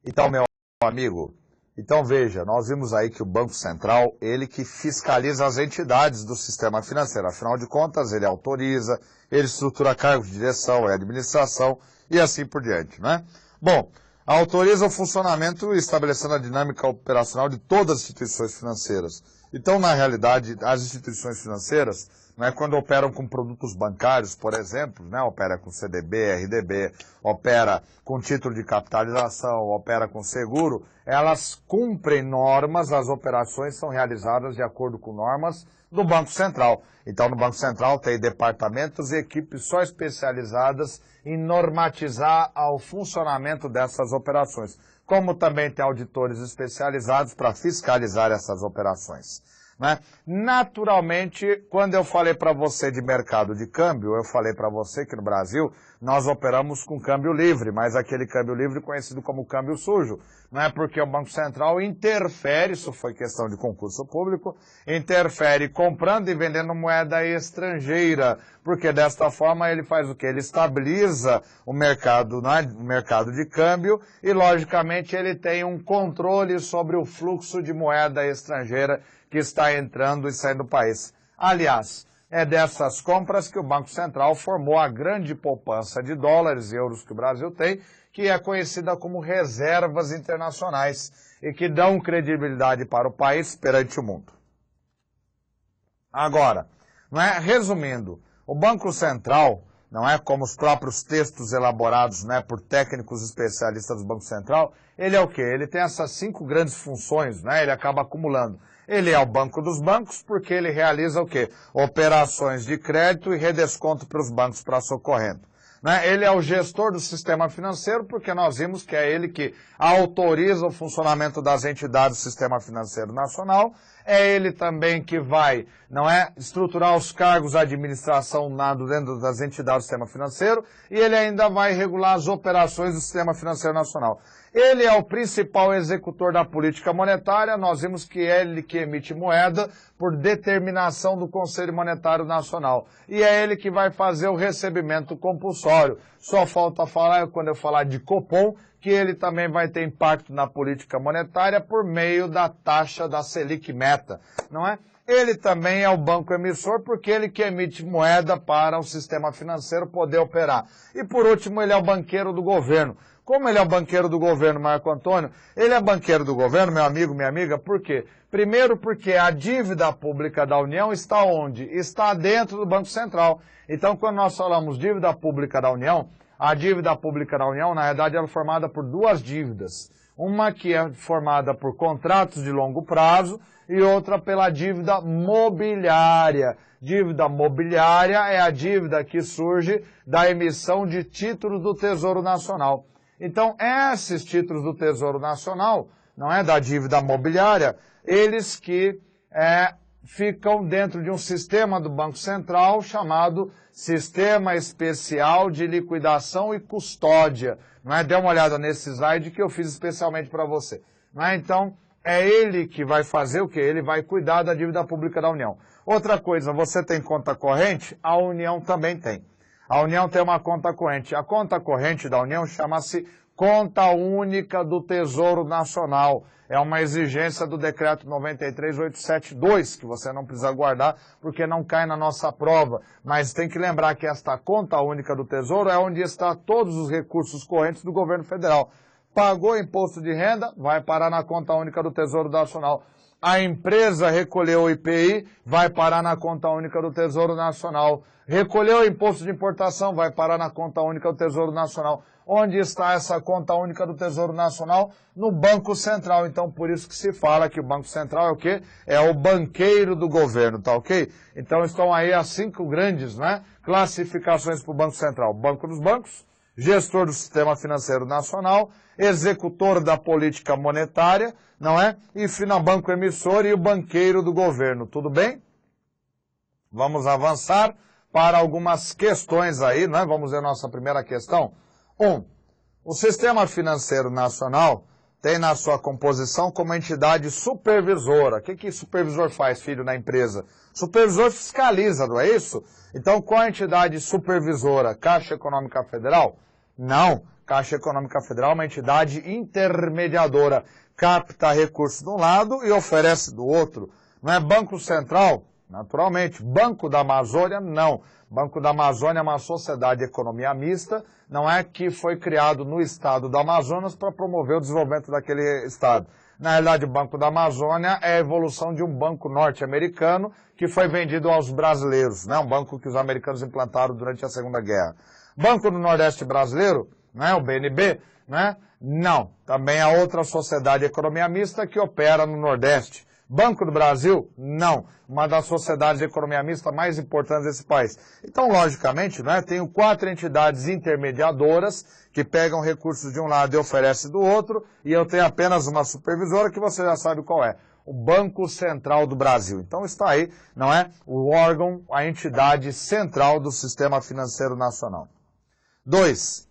Então, meu amigo, então veja, nós vimos aí que o Banco Central, ele que fiscaliza as entidades do sistema financeiro. Afinal de contas, ele autoriza, ele estrutura cargos de direção e administração e assim por diante, né? Bom, autoriza o funcionamento estabelecendo a dinâmica operacional de todas as instituições financeiras. Então, na realidade, as instituições financeiras, né, quando operam com produtos bancários, por exemplo, né, opera com CDB, RDB, opera com título de capitalização, opera com seguro, elas cumprem normas, as operações são realizadas de acordo com normas do Banco Central. Então, no Banco Central tem departamentos e equipes só especializadas em normatizar o funcionamento dessas operações, como também tem auditores especializados para fiscalizar essas operações, né? Naturalmente, quando eu falei para você de mercado de câmbio, eu falei para você que no Brasil nós operamos com câmbio livre, mas aquele câmbio livre conhecido como câmbio sujo, não é porque o Banco Central interfere, isso foi questão de concurso público, interfere comprando e vendendo moeda estrangeira, porque desta forma ele faz o quê? Ele estabiliza o mercado, né, o mercado de câmbio e, logicamente, ele tem um controle sobre o fluxo de moeda estrangeira que está entrando e saindo do país. Aliás, é dessas compras que o Banco Central formou a grande poupança de dólares e euros que o Brasil tem, que é conhecida como reservas internacionais e que dão credibilidade para o país perante o mundo. Agora, não é? Resumindo, o Banco Central, não é, como os próprios textos elaborados, né, por técnicos especialistas do Banco Central, ele é o quê? Ele tem essas 5 grandes funções, né? Ele acaba acumulando. Ele é o banco dos bancos porque ele realiza o quê? Operações de crédito e redesconto para os bancos para socorrendo. Né? Ele é o gestor do sistema financeiro porque nós vimos que é ele que autoriza o funcionamento das entidades do sistema financeiro nacional. É ele também que vai, não é, estruturar os cargos da administração dentro das entidades do sistema financeiro e ele ainda vai regular as operações do sistema financeiro nacional. Ele é o principal executor da política monetária, nós vimos que é ele que emite moeda por determinação do Conselho Monetário Nacional. E é ele que vai fazer o recebimento compulsório. Só falta falar, quando eu falar de Copom, que ele também vai ter impacto na política monetária por meio da taxa da Selic Meta, não é? Ele também é o banco emissor porque ele que emite moeda para o sistema financeiro poder operar. E por último, ele é o banqueiro do governo. Como ele é o banqueiro do governo, Marco Antônio? Ele é banqueiro do governo, meu amigo, minha amiga, por quê? Primeiro porque a dívida pública da União está onde? Está dentro do Banco Central. Então, quando nós falamos dívida pública da União, a dívida pública da União, na verdade, ela é formada por 2 dívidas. Uma que é formada por contratos de longo prazo e outra pela dívida mobiliária. Dívida mobiliária é a dívida que surge da emissão de títulos do Tesouro Nacional. Então, esses títulos do Tesouro Nacional, não é, da dívida mobiliária, eles que ficam dentro de um sistema do Banco Central chamado Sistema Especial de Liquidação e Custódia. Não é? Dê uma olhada nesse slide que eu fiz especialmente para você. Não é? Então, é ele que vai fazer o quê? Ele vai cuidar da dívida pública da União. Outra coisa, você tem conta corrente? A União também tem. A União tem uma conta corrente. A conta corrente da União chama-se Conta Única do Tesouro Nacional. É uma exigência do Decreto 93.872, que você não precisa guardar, porque não cai na nossa prova. Mas tem que lembrar que esta Conta Única do Tesouro é onde está todos os recursos correntes do governo federal. Pagou imposto de renda, vai parar na Conta Única do Tesouro Nacional. A empresa recolheu o IPI, vai parar na Conta Única do Tesouro Nacional. Recolheu o imposto de importação, vai parar na Conta Única do Tesouro Nacional. Onde está essa Conta Única do Tesouro Nacional? No Banco Central. Então, por isso que se fala que o Banco Central é o quê? É o banqueiro do governo, tá ok? Então, estão aí as 5 grandes, né, classificações para o Banco Central. Banco dos bancos, gestor do Sistema Financeiro Nacional, executor da política monetária, não é? E final banco emissor e o banqueiro do governo, tudo bem? Vamos avançar para algumas questões aí, né? Vamos ver a nossa primeira questão. 1. O Sistema Financeiro Nacional tem na sua composição como entidade supervisora. O que supervisor faz, filho, na empresa? Supervisor fiscaliza, não é isso? Então, qual a entidade supervisora? Caixa Econômica Federal? Não, Caixa Econômica Federal é uma entidade intermediadora, capta recursos de um lado e oferece do outro. Não é Banco Central? Naturalmente. Banco da Amazônia? Não. Banco da Amazônia é uma sociedade de economia mista, não é que foi criado no estado do Amazonas para promover o desenvolvimento daquele estado. Na realidade, o Banco da Amazônia é a evolução de um banco norte-americano que foi vendido aos brasileiros, né? Um banco que os americanos implantaram durante a Segunda Guerra. Banco do Nordeste brasileiro, né? O BNB, né? Não. Também há outra sociedade de economia mista que opera no Nordeste. Banco do Brasil? Não. Uma das sociedades de economia mista mais importantes desse país. Então, logicamente, né, tenho 4 entidades intermediadoras que pegam recursos de um lado e oferecem do outro, e eu tenho apenas uma supervisora que você já sabe qual é. O Banco Central do Brasil. Então está aí, não é? O órgão, a entidade central do sistema financeiro nacional. 2.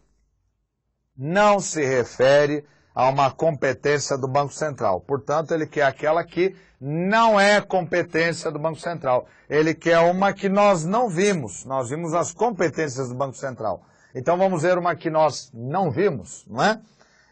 Não se refere a uma competência do Banco Central. Portanto, ele quer aquela que não é competência do Banco Central. Ele quer uma que nós não vimos. Nós vimos as competências do Banco Central. Então vamos ver uma que nós não vimos, não é?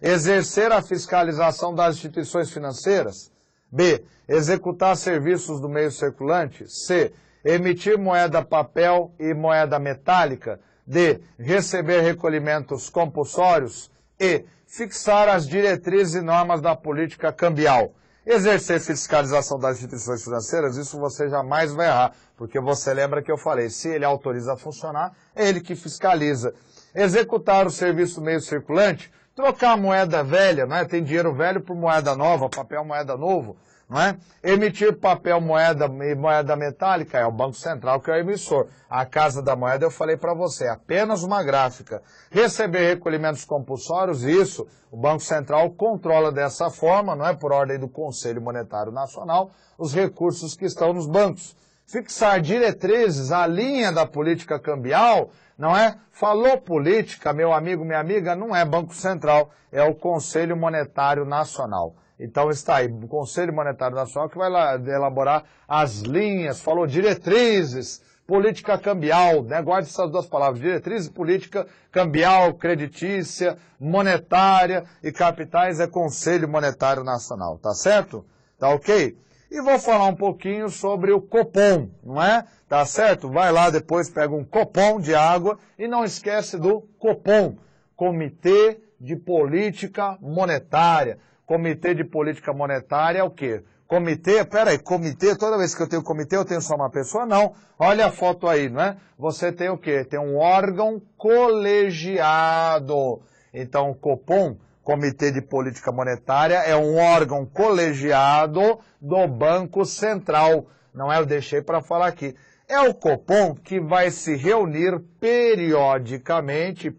Exercer a fiscalização das instituições financeiras. B. Executar serviços do meio circulante. C. Emitir moeda papel e moeda metálica. D. Receber recolhimentos compulsórios. E. Fixar as diretrizes e normas da política cambial. Exercer fiscalização das instituições financeiras, isso você jamais vai errar, porque você lembra que eu falei, se ele autoriza a funcionar, é ele que fiscaliza. Executar o serviço meio circulante, trocar a moeda velha, não é? Tem dinheiro velho por moeda nova, papel moeda novo, não é? Emitir papel moeda e moeda metálica, é o Banco Central que é o emissor. A Casa da Moeda eu falei para você, apenas uma gráfica. Receber recolhimentos compulsórios, isso o Banco Central controla dessa forma, não é? Por ordem do Conselho Monetário Nacional, os recursos que estão nos bancos. Fixar diretrizes, a linha da política cambial, não é? Falou política, meu amigo, minha amiga, não é Banco Central, é o Conselho Monetário Nacional. Então está aí, o Conselho Monetário Nacional que vai elaborar as linhas, falou diretrizes, política cambial, né? Guarde essas duas palavras, diretrizes, política cambial, creditícia, monetária e capitais é Conselho Monetário Nacional, tá certo? Tá ok? E vou falar um pouquinho sobre o Copom, não é? Tá certo? Vai lá depois, pega um copom de água e não esquece do Copom, Comitê de Política Monetária. Comitê de Política Monetária é o quê? Comitê, peraí, comitê, toda vez que eu tenho comitê, eu tenho só uma pessoa? Não. Olha a foto aí, não é? Você tem o quê? Tem um órgão colegiado. Então, o Copom, Comitê de Política Monetária, é um órgão colegiado do Banco Central. Não é? Eu deixei para falar aqui. É o Copom que vai se reunir periodicamente,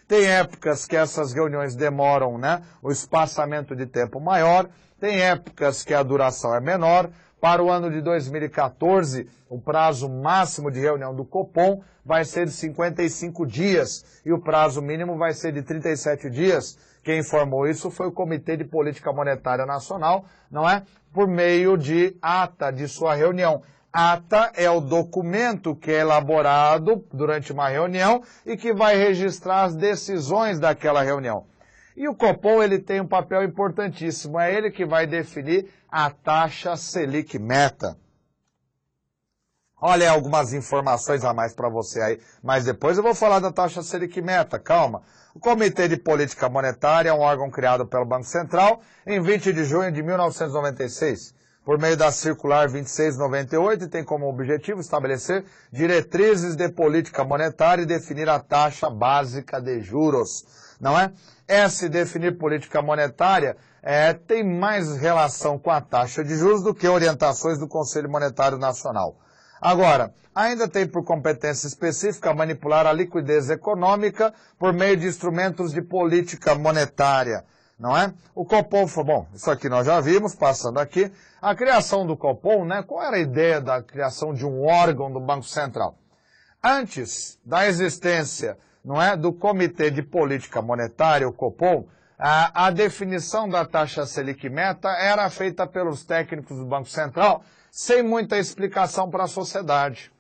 tem épocas que essas reuniões demoram, né, o espaçamento de tempo maior, tem épocas que a duração é menor. Para o ano de 2014, o prazo máximo de reunião do Copom vai ser de 55 dias e o prazo mínimo vai ser de 37 dias. Quem informou isso foi o Comitê de Política Monetária Nacional, não é? Por meio de ata de sua reunião. Ata é o documento que é elaborado durante uma reunião e que vai registrar as decisões daquela reunião. E o Copom, ele tem um papel importantíssimo, é ele que vai definir a taxa Selic meta. Olha algumas informações a mais para você aí, mas depois eu vou falar da taxa Selic meta, calma. O Comitê de Política Monetária é um órgão criado pelo Banco Central em 20 de junho de 1996. Por meio da circular 2698, e tem como objetivo estabelecer diretrizes de política monetária e definir a taxa básica de juros, não é? Se definir política monetária tem mais relação com a taxa de juros do que orientações do Conselho Monetário Nacional. Agora, ainda tem por competência específica manipular a liquidez econômica por meio de instrumentos de política monetária, não é? O Copom foi, bom, isso aqui nós já vimos, passando aqui. A criação do Copom, né? Qual era a ideia da criação de um órgão do Banco Central? Antes da existência, não é, do Comitê de Política Monetária, o Copom, a definição da taxa Selic meta era feita pelos técnicos do Banco Central sem muita explicação para a sociedade.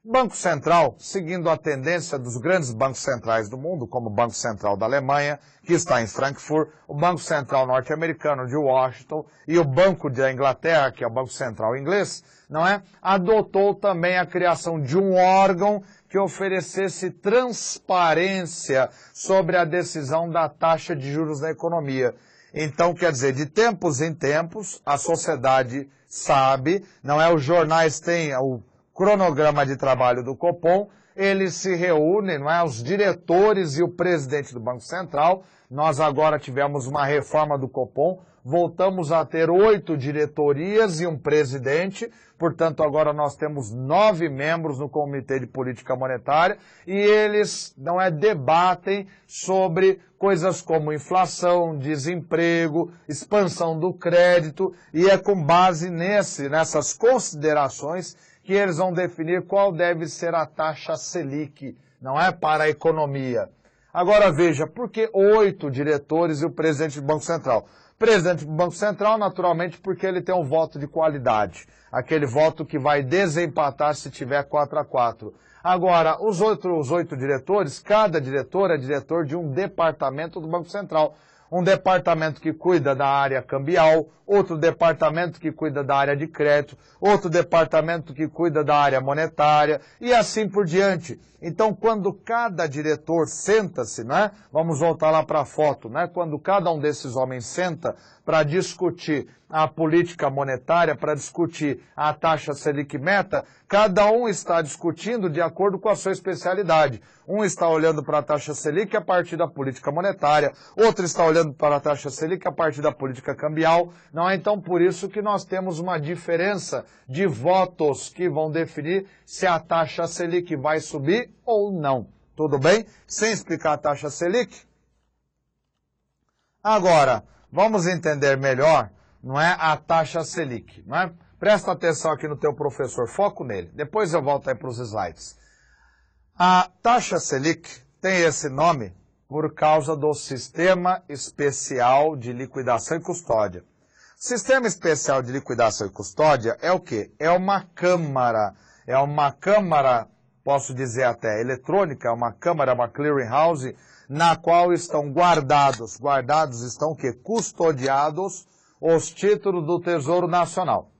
Banco Central, seguindo a tendência dos grandes bancos centrais do mundo, como o Banco Central da Alemanha, que está em Frankfurt, o Banco Central norte-americano de Washington e o Banco da Inglaterra, que é o Banco Central inglês, não é? Adotou também a criação de um órgão que oferecesse transparência sobre a decisão da taxa de juros da economia. Então, quer dizer, de tempos em tempos, a sociedade sabe, não é? Os jornais têm o cronograma de trabalho do Copom, eles se reúnem, não é? Os diretores e o presidente do Banco Central. Nós agora tivemos uma reforma do Copom, voltamos a ter 8 diretorias e um presidente, portanto agora nós temos 9 membros no Comitê de Política Monetária e eles, não é, debatem sobre coisas como inflação, desemprego, expansão do crédito e é com base nessas considerações que eles vão definir qual deve ser a taxa Selic, não é, para a economia. Agora veja, por que 8 diretores e o presidente do Banco Central? Presidente do Banco Central, naturalmente, porque ele tem um voto de qualidade, aquele voto que vai desempatar se tiver 4-4. Agora, os outros 8 diretores, cada diretor é diretor de um departamento do Banco Central. Um departamento que cuida da área cambial, outro departamento que cuida da área de crédito, outro departamento que cuida da área monetária e assim por diante. Então, quando cada diretor senta-se, né? Vamos voltar lá para a foto, né? Quando cada um desses homens senta para discutir a política monetária, para discutir a taxa Selic meta, cada um está discutindo de acordo com a sua especialidade. Um está olhando para a taxa Selic a partir da política monetária, outro está olhando para a taxa Selic a partir da política cambial. Não é então por isso que nós temos uma diferença de votos que vão definir se a taxa Selic vai subir ou não. Tudo bem? Sem explicar a taxa Selic? Agora, vamos entender melhor, não é, a taxa Selic, não é? Presta atenção aqui no teu professor, foco nele. Depois eu volto aí para os slides. A taxa Selic tem esse nome por causa do Sistema Especial de Liquidação e Custódia. Sistema Especial de Liquidação e Custódia é o quê? É uma câmara, posso dizer até eletrônica, é uma câmara, uma clearing house, na qual estão guardados estão o quê? Custodiados os títulos do Tesouro Nacional.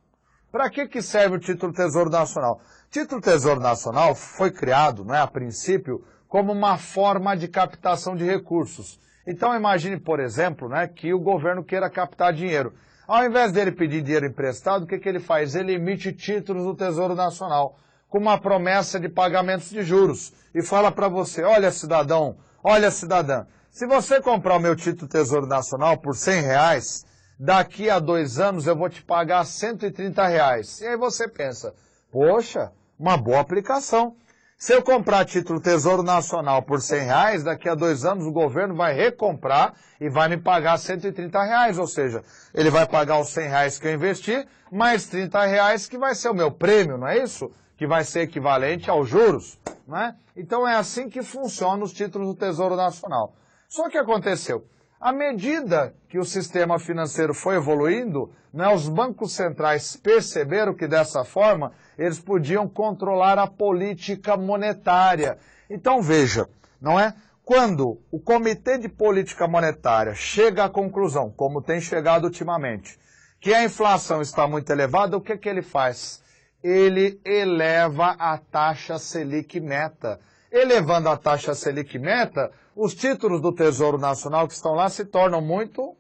Para que serve o título Tesouro Nacional? O título Tesouro Nacional foi criado, não é, a princípio, como uma forma de captação de recursos. Então imagine, por exemplo, né, que o governo queira captar dinheiro. Ao invés dele pedir dinheiro emprestado, o que ele faz? Ele emite títulos do Tesouro Nacional, com uma promessa de pagamentos de juros. E fala para você, olha cidadão, olha cidadã, se você comprar o meu título Tesouro Nacional por R$100, daqui a 2 anos eu vou te pagar R$130. E aí você pensa, poxa, uma boa aplicação. Se eu comprar título Tesouro Nacional por R$100, daqui a 2 anos o governo vai recomprar e vai me pagar R$130. Ou seja, ele vai pagar os R$100 que eu investi, mais R$30 que vai ser o meu prêmio, não é isso? Que vai ser equivalente aos juros, não é? Então é assim que funcionam os títulos do Tesouro Nacional. Só que aconteceu, à medida que o sistema financeiro foi evoluindo, né, os bancos centrais perceberam que dessa forma eles podiam controlar a política monetária. Então veja, não é? Quando o Comitê de Política Monetária chega à conclusão, como tem chegado ultimamente, que a inflação está muito elevada, o que ele faz? Ele eleva a taxa Selic meta. Elevando a taxa Selic meta, os títulos do Tesouro Nacional que estão lá se tornam muito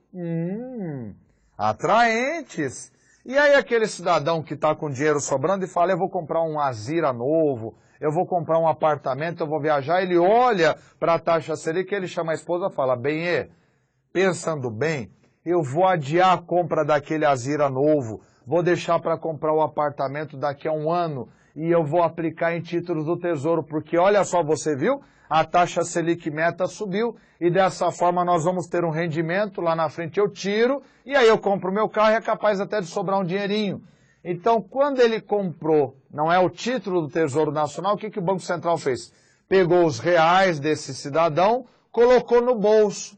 atraentes. E aí aquele cidadão que está com dinheiro sobrando e fala, eu vou comprar um Azira novo, eu vou comprar um apartamento, eu vou viajar, ele olha para a taxa Selic e ele chama a esposa e fala, pensando bem, eu vou adiar a compra daquele Azira novo, vou deixar para comprar o apartamento daqui a 1 ano e eu vou aplicar em títulos do Tesouro, porque olha só, você viu? A taxa Selic meta subiu e dessa forma nós vamos ter um rendimento, lá na frente eu tiro e aí eu compro o meu carro e é capaz até de sobrar um dinheirinho. Então, quando ele comprou, não é o título do Tesouro Nacional, o que o Banco Central fez? Pegou os reais desse cidadão, colocou no bolso.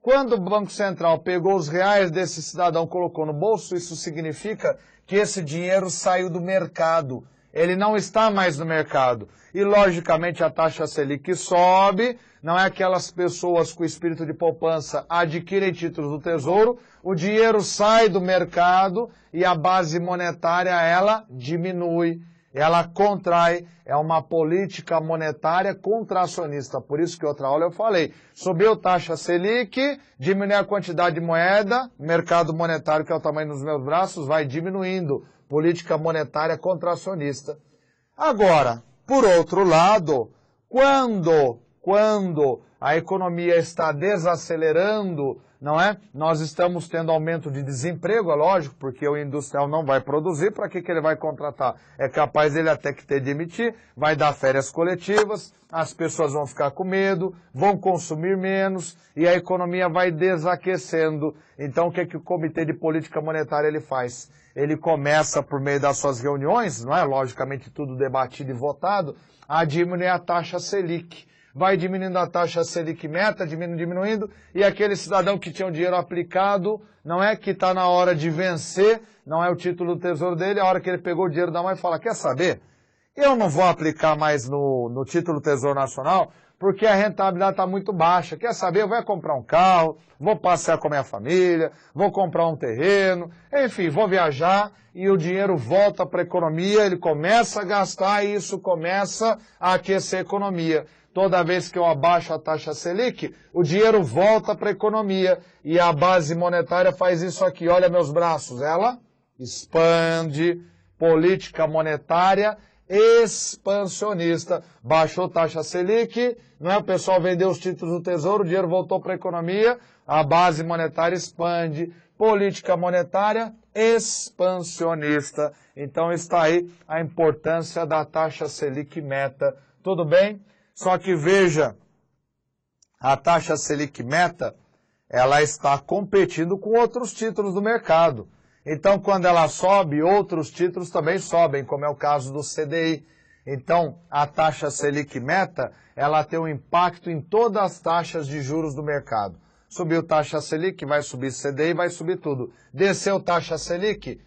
Quando o Banco Central pegou os reais desse cidadão, colocou no bolso, isso significa que esse dinheiro saiu do mercado. ele não está mais no mercado. E, logicamente, a taxa Selic sobe, não é aquelas pessoas com espírito de poupança adquirem títulos do Tesouro, o dinheiro sai do mercado e a base monetária, ela diminui, ela contrai, é uma política monetária contracionista. Por isso que outra aula eu falei, subiu taxa Selic, diminui a quantidade de moeda, mercado monetário, que é o tamanho dos meus braços, vai diminuindo. Política monetária contracionista. Agora, por outro lado, quando a economia está desacelerando, não é? Nós estamos tendo aumento de desemprego, é lógico, porque o industrial não vai produzir, para que ele vai contratar? É capaz ele até que ter de emitir, vai dar férias coletivas, as pessoas vão ficar com medo, vão consumir menos e a economia vai desaquecendo. Então, o que o Comitê de Política Monetária ele faz? Ele começa, por meio das suas reuniões, não é? Logicamente tudo debatido e votado, a diminuir a taxa Selic. Vai diminuindo a taxa Selic meta, diminuindo, e aquele cidadão que tinha o dinheiro aplicado, não é que está na hora de vencer, não é o título do tesouro dele, a hora que ele pegou o dinheiro da mão e fala, quer saber? Eu não vou aplicar mais no título do Tesouro Nacional, porque a rentabilidade está muito baixa. Quer saber? Eu vou comprar um carro, vou passear com a minha família, vou comprar um terreno, enfim, vou viajar e o dinheiro volta para a economia, ele começa a gastar e isso começa a aquecer a economia. Toda vez que eu abaixo a taxa Selic, o dinheiro volta para a economia e a base monetária faz isso aqui. Olha meus braços, ela expande, política monetária expansionista. Baixou taxa Selic, não é? O pessoal vendeu os títulos do Tesouro, o dinheiro voltou para a economia, a base monetária expande, política monetária expansionista. Então está aí a importância da taxa Selic meta. Tudo bem? Só que veja, a taxa Selic meta, ela está competindo com outros títulos do mercado. Então, quando ela sobe, outros títulos também sobem, como é o caso do CDI. Então, a taxa Selic meta, ela tem um impacto em todas as taxas de juros do mercado. Subiu taxa Selic, vai subir CDI, vai subir tudo. Desceu taxa Selic,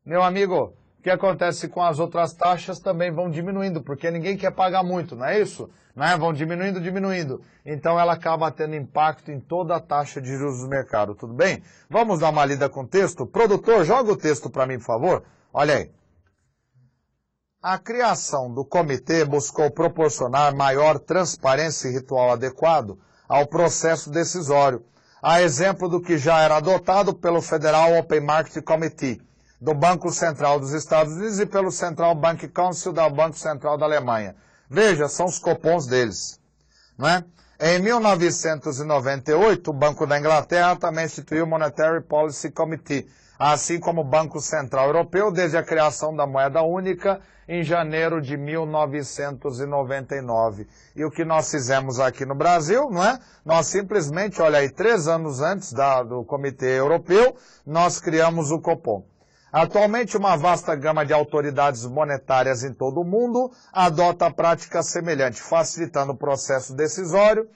meu amigo, o que acontece com as outras taxas também vão diminuindo, porque ninguém quer pagar muito, não é isso? Não é? Vão diminuindo. Então ela acaba tendo impacto em toda a taxa de juros do mercado, tudo bem? Vamos dar uma lida com o texto? Produtor, joga o texto para mim, por favor. Olha aí. A criação do comitê buscou proporcionar maior transparência e ritual adequado ao processo decisório, a exemplo do que já era adotado pelo Federal Open Market Committee, do Banco Central dos Estados Unidos e pelo Central Bank Council do Banco Central da Alemanha. Veja, são os cupons deles, não é? Em 1998, o Banco da Inglaterra também instituiu o Monetary Policy Committee, assim como o Banco Central Europeu, desde a criação da moeda única em janeiro de 1999. E o que nós fizemos aqui no Brasil, não é? Nós simplesmente, olha aí, 3 anos antes do Comitê Europeu, nós criamos o Copom. Atualmente, uma vasta gama de autoridades monetárias em todo o mundo adota a prática semelhante, facilitando o processo decisório,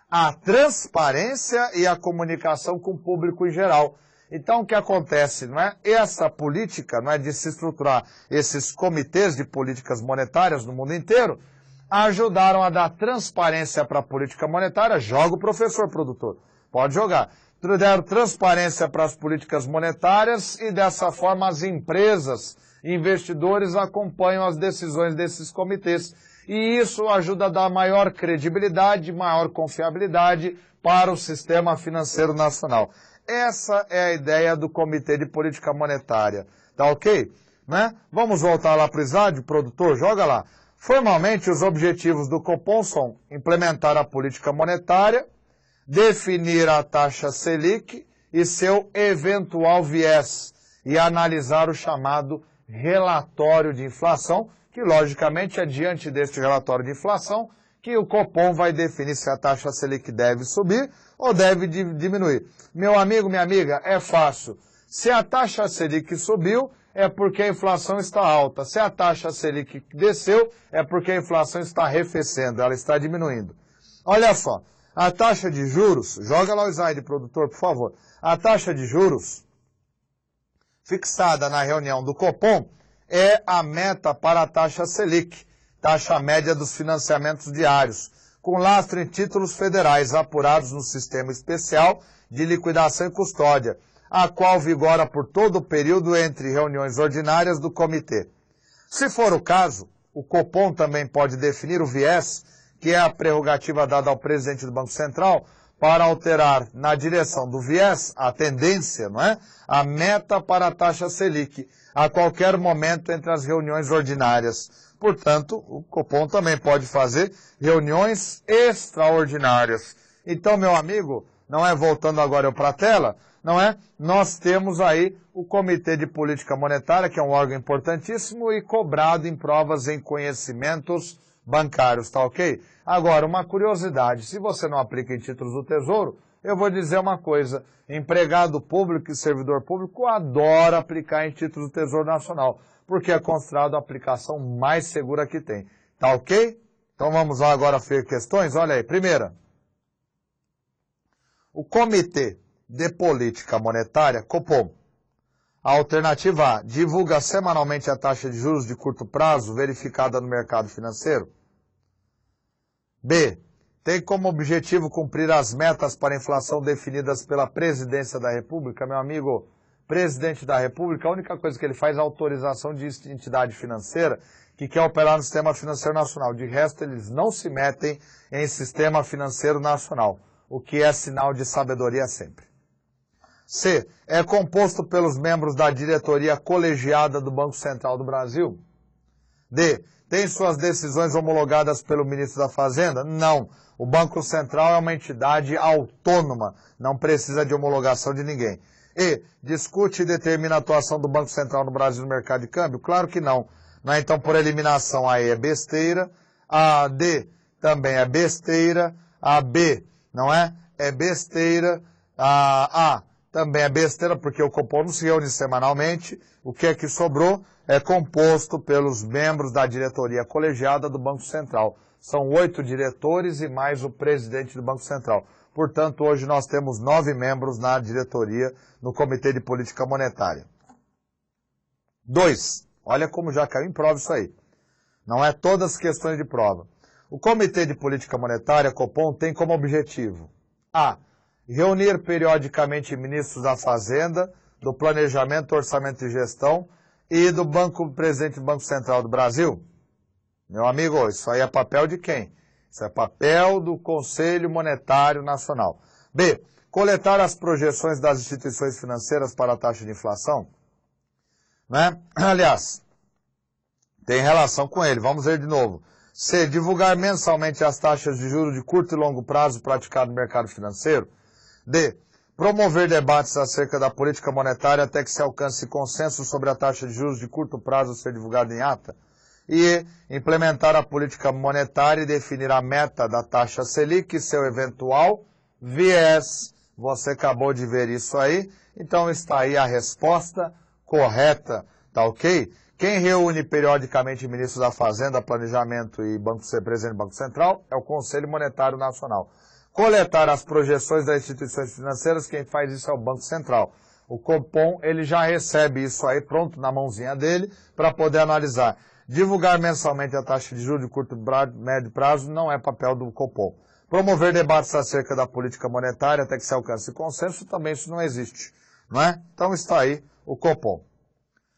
a transparência e a comunicação com o público em geral. Então, o que acontece, não é? Essa política, não é, de se estruturar esses comitês de políticas monetárias no mundo inteiro, ajudaram a dar transparência para a política monetária. Joga o professor produtor, pode jogar. Deram transparência para as políticas monetárias e, dessa forma, as empresas, investidores acompanham as decisões desses comitês. E isso ajuda a dar maior credibilidade, maior confiabilidade para o sistema financeiro nacional. Essa é a ideia do Comitê de Política Monetária. Tá ok? Né? Vamos voltar lá para o slide, produtor, joga lá. Formalmente, os objetivos do Copom são implementar a política monetária, definir a taxa Selic e seu eventual viés e analisar o chamado relatório de inflação, que logicamente é diante deste relatório de inflação que o Copom vai definir se a taxa Selic deve subir ou deve diminuir. Meu amigo, minha amiga, é fácil. Se a taxa Selic subiu, é porque a inflação está alta. Se a taxa Selic desceu, é porque a inflação está arrefecendo, ela está diminuindo. Olha só. A taxa de juros, joga lá o slide, produtor, por favor. A taxa de juros fixada na reunião do Copom é a meta para a taxa Selic, taxa média dos financiamentos diários, com lastro em títulos federais apurados no Sistema Especial de Liquidação e Custódia, a qual vigora por todo o período entre reuniões ordinárias do comitê. Se for o caso, o Copom também pode definir o viés, que é a prerrogativa dada ao presidente do Banco Central, para alterar na direção do viés, a tendência, não é? A meta para a taxa Selic, a qualquer momento entre as reuniões ordinárias. Portanto, o Copom também pode fazer reuniões extraordinárias. Então, meu amigo, não é, voltando agora para a tela, não é? Nós temos aí o Comitê de Política Monetária, que é um órgão importantíssimo e cobrado em provas em conhecimentos bancários, tá ok? Agora, uma curiosidade, se você não aplica em títulos do Tesouro, eu vou dizer uma coisa, empregado público e servidor público adora aplicar em títulos do Tesouro Nacional, porque é considerado a aplicação mais segura que tem, tá ok? Então vamos lá agora ver questões, olha aí, primeira. O Comitê de Política Monetária, Copom. A alternativa A, divulga semanalmente a taxa de juros de curto prazo verificada no mercado financeiro. B, tem como objetivo cumprir as metas para a inflação definidas pela Presidência da República. Meu amigo, Presidente da República, a única coisa que ele faz é autorização de entidade financeira que quer operar no sistema financeiro nacional. De resto, eles não se metem em sistema financeiro nacional, o que é sinal de sabedoria sempre. C, é composto pelos membros da diretoria colegiada do Banco Central do Brasil. D, tem suas decisões homologadas pelo ministro da Fazenda? Não. O Banco Central é uma entidade autônoma, não precisa de homologação de ninguém. E, discute e determina a atuação do Banco Central no Brasil no mercado de câmbio? Claro que não. Então, por eliminação, a E é besteira, a D também é besteira, a B, não é? É besteira, a A também é besteira, porque o Copom não se reúne semanalmente. O que é que sobrou é composto pelos membros da diretoria colegiada do Banco Central. São 8 diretores e mais o presidente do Banco Central. Portanto, hoje nós temos 9 membros na diretoria, no Comitê de Política Monetária. 2. Olha como já caiu em prova isso aí. Não é todas as questões de prova. O Comitê de Política Monetária, Copom, tem como objetivo A, reunir periodicamente ministros da Fazenda, do Planejamento, Orçamento e Gestão e do Presidente do Banco Central do Brasil. Meu amigo, isso aí é papel de quem? Isso é papel do Conselho Monetário Nacional. B, coletar as projeções das instituições financeiras para a taxa de inflação. Né? Aliás, tem relação com ele. Vamos ver de novo. C, divulgar mensalmente as taxas de juros de curto e longo prazo praticadas no mercado financeiro. D, promover debates acerca da política monetária até que se alcance consenso sobre a taxa de juros de curto prazo ser divulgada em ata. E implementar a política monetária e definir a meta da taxa Selic e seu eventual viés. Você acabou de ver isso aí, então está aí a resposta correta, tá ok? Quem reúne periodicamente ministros da Fazenda, Planejamento e Presidente do Banco Central é o Conselho Monetário Nacional. Coletar as projeções das instituições financeiras, quem faz isso é o Banco Central. O Copom, ele já recebe isso aí pronto na mãozinha dele para poder analisar. Divulgar mensalmente a taxa de juros de curto e médio prazo não é papel do Copom. Promover debates acerca da política monetária até que se alcance consenso, também isso não existe, não é? Então está aí o Copom.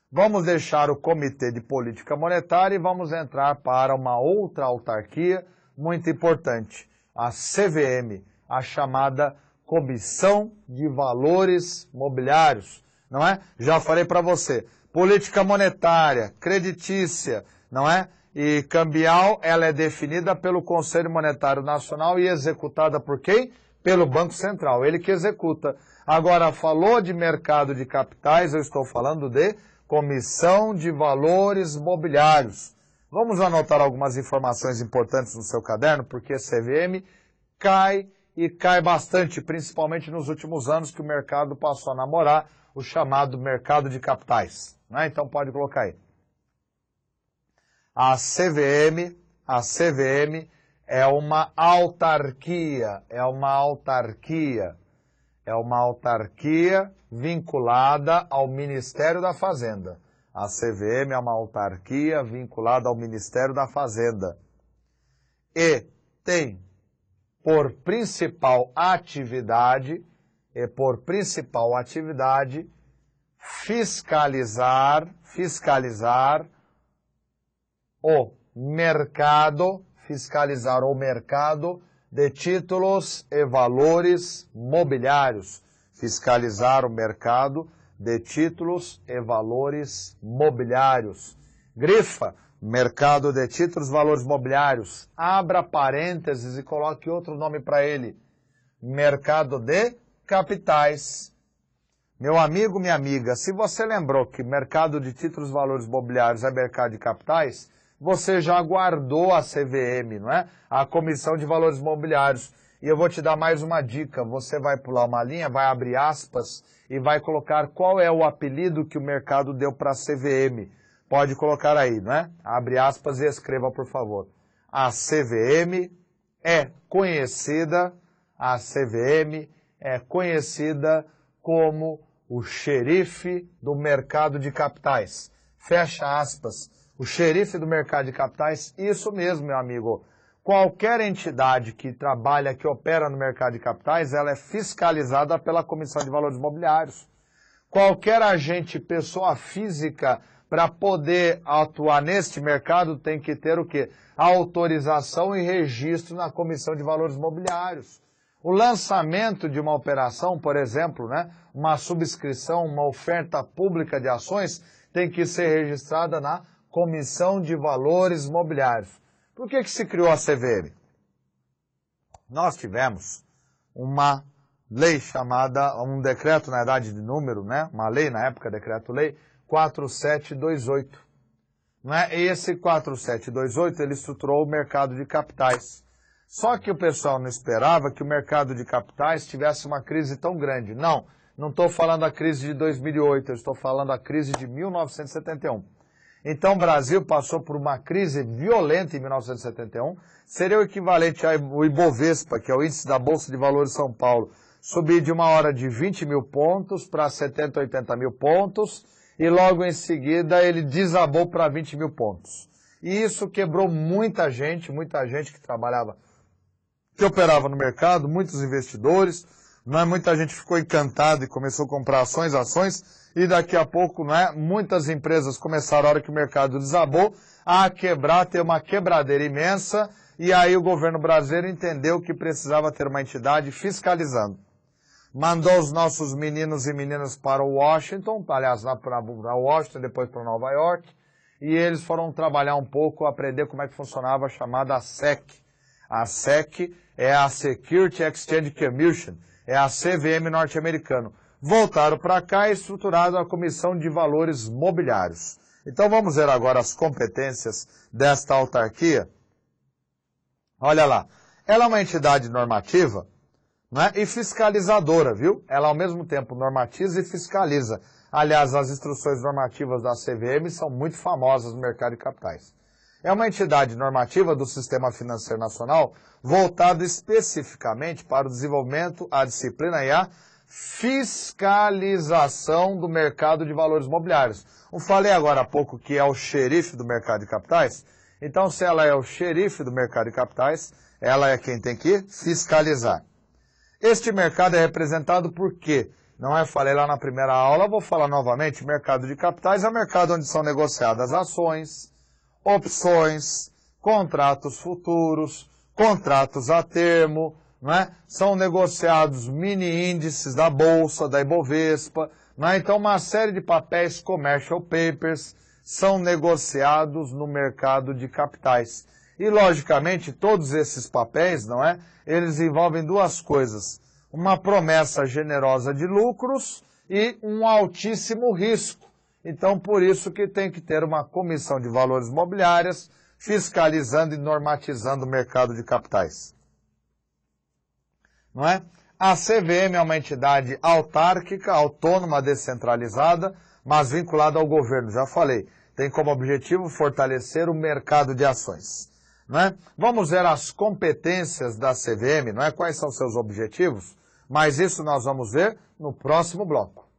Vamos deixar o Comitê de Política Monetária e vamos entrar para uma outra autarquia muito importante, a CVM, a chamada Comissão de Valores Mobiliários, não é? Já falei para você, política monetária, creditícia, não é? E cambial, ela é definida pelo Conselho Monetário Nacional e executada por quem? Pelo Banco Central, ele que executa. Agora, falou de mercado de capitais, eu estou falando de Comissão de Valores Mobiliários. Vamos anotar algumas informações importantes no seu caderno, porque CVM cai e cai bastante, principalmente nos últimos anos que o mercado passou a namorar o chamado mercado de capitais. Né? Então pode colocar aí. A CVM é uma autarquia, vinculada ao Ministério da Fazenda. A CVM é uma autarquia vinculada ao Ministério da Fazenda e tem por principal atividade fiscalizar o mercado de títulos e valores mobiliários. Fiscalizar o mercado de títulos e valores mobiliários. Grifa, mercado de títulos e valores mobiliários. Abra parênteses e coloque outro nome para ele. Mercado de capitais. Meu amigo, minha amiga, se você lembrou que mercado de títulos e valores mobiliários é mercado de capitais, você já guardou a CVM, não é? A Comissão de Valores Mobiliários. E eu vou te dar mais uma dica. Você vai pular uma linha, vai abrir aspas e vai colocar qual é o apelido que o mercado deu para a CVM. Pode colocar aí, não é? Abre aspas e escreva, por favor. A CVM é conhecida como o xerife do mercado de capitais. Fecha aspas. O xerife do mercado de capitais, isso mesmo, meu amigo. Qualquer entidade que trabalha, que opera no mercado de capitais, ela é fiscalizada pela Comissão de Valores Mobiliários. Qualquer agente, pessoa física, para poder atuar neste mercado, tem que ter o quê? Autorização e registro na Comissão de Valores Mobiliários. O lançamento de uma operação, por exemplo, né, uma subscrição, uma oferta pública de ações, tem que ser registrada na Comissão de Valores Mobiliários. Por que se criou a CVM? Nós tivemos uma lei chamada, um decreto na idade de número, né? Uma lei na época, decreto-lei 4728. Não é? E esse 4728, ele estruturou o mercado de capitais. Só que o pessoal não esperava que o mercado de capitais tivesse uma crise tão grande. Não estou falando da crise de 2008, eu estou falando da crise de 1971. Então o Brasil passou por uma crise violenta em 1971, seria o equivalente ao Ibovespa, que é o índice da Bolsa de Valores de São Paulo, subir de uma hora de 20 mil pontos para 70, 80 mil pontos, e logo em seguida ele desabou para 20 mil pontos. E isso quebrou muita gente que trabalhava, que operava no mercado, muitos investidores, muita gente ficou encantada e começou a comprar ações, e daqui a pouco, muitas empresas começaram, a hora que o mercado desabou, a quebrar, ter uma quebradeira imensa, e aí o governo brasileiro entendeu que precisava ter uma entidade fiscalizando. Mandou os nossos meninos e meninas para Washington, aliás, para Washington, depois para Nova York, e eles foram trabalhar um pouco, aprender como é que funcionava a chamada SEC. A SEC é a Security Exchange Commission, é a CVM norte-americana. Voltaram para cá e estruturaram a Comissão de Valores Mobiliários. Então vamos ver agora as competências desta autarquia. Olha lá, ela é uma entidade normativa, e fiscalizadora, viu? Ela ao mesmo tempo normatiza e fiscaliza. Aliás, as instruções normativas da CVM são muito famosas no mercado de capitais. É uma entidade normativa do Sistema Financeiro Nacional voltada especificamente para o desenvolvimento, a disciplina e a fiscalização do mercado de valores mobiliários. Eu falei agora há pouco que é o xerife do mercado de capitais. Então, se ela é o xerife do mercado de capitais, ela é quem tem que fiscalizar. Este mercado é representado por quê? Falei lá na primeira aula, vou falar novamente, mercado de capitais é o mercado onde são negociadas ações, opções, contratos futuros, contratos a termo, são negociados mini índices da Bolsa, da Ibovespa, então uma série de papéis, commercial papers, são negociados no mercado de capitais. E, logicamente, todos esses papéis, eles envolvem duas coisas. Uma promessa generosa de lucros e um altíssimo risco. Então, por isso que tem que ter uma comissão de valores mobiliárias fiscalizando e normatizando o mercado de capitais. A CVM é uma entidade autárquica, autônoma, descentralizada, mas vinculada ao governo, já falei. Tem como objetivo fortalecer o mercado de ações. Vamos ver as competências da CVM, quais são seus objetivos, mas isso nós vamos ver no próximo bloco.